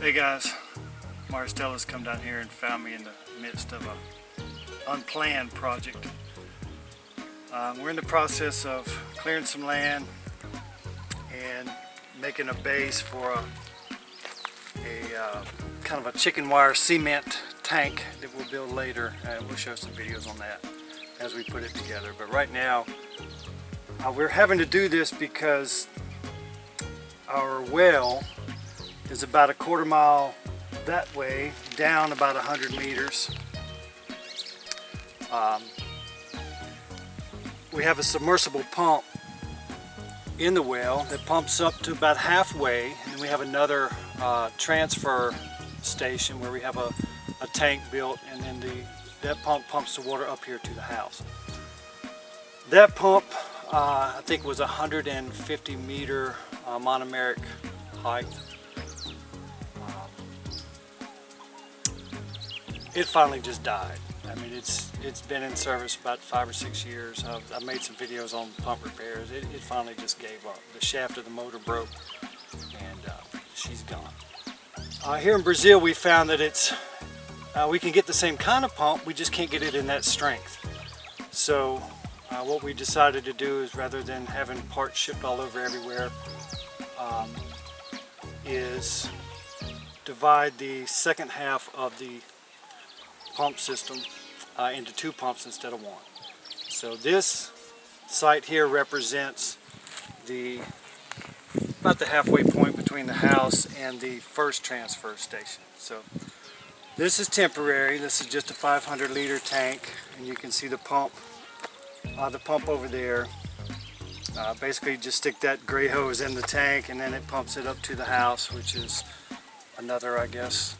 Hey guys, Marstella's come down here and found me in the midst of an unplanned project. We're in the process of clearing some land and making a base for a kind of a chicken wire cement tank that we'll build later, and we'll show some videos on that as we put it together. But right now we're having to do this because our well is about a quarter mile that way, down about 100 meters. We have a submersible pump in the well that pumps up to about halfway, and we have another transfer station where we have a tank built, and then that pump pumps the water up here to the house. That pump I think was 150 meter monomeric height. It finally just died. I mean, it's been in service about 5 or 6 years. I've made some videos on pump repairs. It finally just gave up. The shaft of the motor broke, and she's gone. Here in Brazil, we found that we can get the same kind of pump, we just can't get it in that strength. So what we decided to do is, rather than having parts shipped all over everywhere, is divide the second half of the pump system into 2 pumps instead of 1. So this site here represents about the halfway point between the house and the first transfer station. So this is temporary. This is just a 500 liter tank, and you can see the pump over there. Basically just stick that gray hose in the tank, and then it pumps it up to the house, which is another, I guess,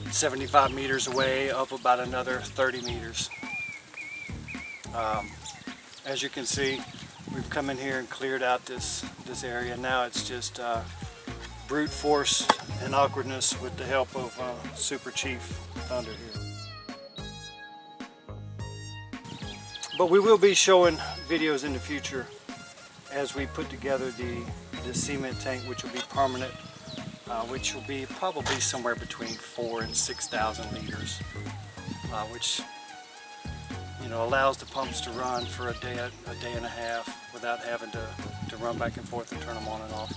75 meters away, up about another 30 meters. As you can see, we've come in here and cleared out this area. Now it's just brute force and awkwardness with the help of Super Chief Thunder here. But we will be showing videos in the future as we put together the cement tank, which will be permanent. Which will be probably somewhere between 4,000 and 6,000 liters, which allows the pumps to run for a day and a half without having to run back and forth and turn them on and off.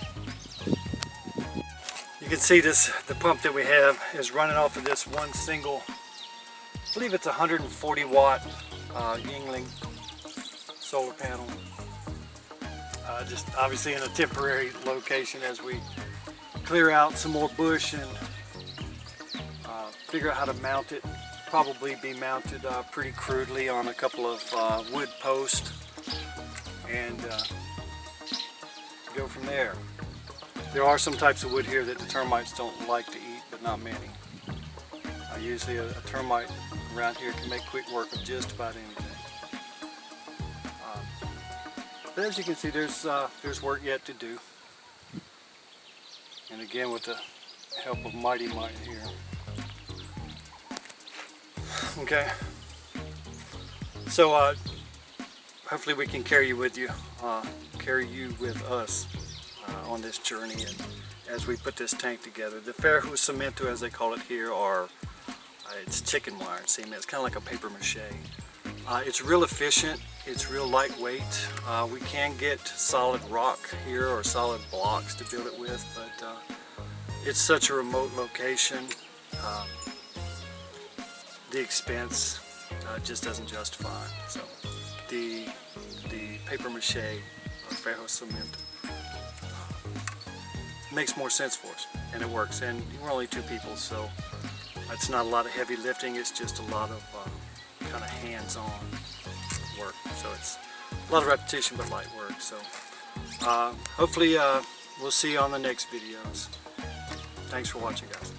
You can see the pump that we have is running off of this one single, I believe it's 140 watt Yingling solar panel. Just obviously in a temporary location as we clear out some more bush and figure out how to mount it. Probably be mounted pretty crudely on a couple of wood posts, and go from there. There are some types of wood here that the termites don't like to eat, but not many. Usually a termite around here can make quick work of just about anything. But as you can see, there's work yet to do. And again, with the help of Mighty Might here. Okay. So hopefully we can carry you with us on this journey, and as we put this tank together. The ferrociment, as they call it here, it's chicken wire cement. It's kind of like a paper mache. It's real efficient. It's real lightweight. We can get solid rock here or solid blocks to build it with, but it's such a remote location. The expense just doesn't justify it. So the paper mache or ferrociment makes more sense for us, and it works. And we're only 2 people, so it's not a lot of heavy lifting. It's just a lot of kind of hands-on work. So it's a lot of repetition but light work. So hopefully we'll see you on the next videos. Thanks for watching, guys.